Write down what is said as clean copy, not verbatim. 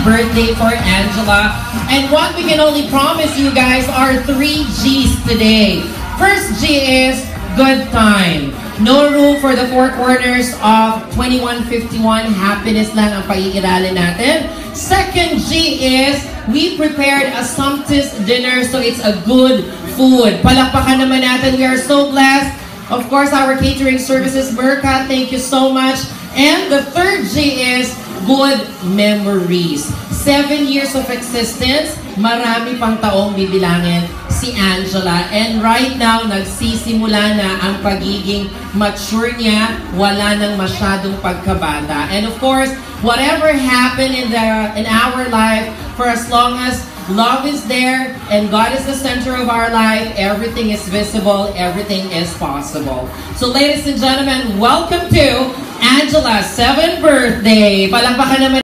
birthday for Angela. And what we can only promise you guys are 3 G's today. First G is good time. No room for the four corners of 2151. Happiness lang ang pag-iiralin natin. Second G is we prepared a sumptuous dinner, so it's a good food. Palakpakan naman natin. We are so blessed. Of course, our catering services, Merca, thank you so much. And the third G is good memories. 7 years of existence, marami pang taong bibilangin si Angela. And right now, nagsisimula na ang pagiging mature niya, wala nang masyadong pagkabata. And of course, whatever happened in our life, for as long as love is there and God is the center of our life, everything is visible, everything is possible. So ladies and gentlemen, welcome to Angela's 7th birthday. Palakpakan naman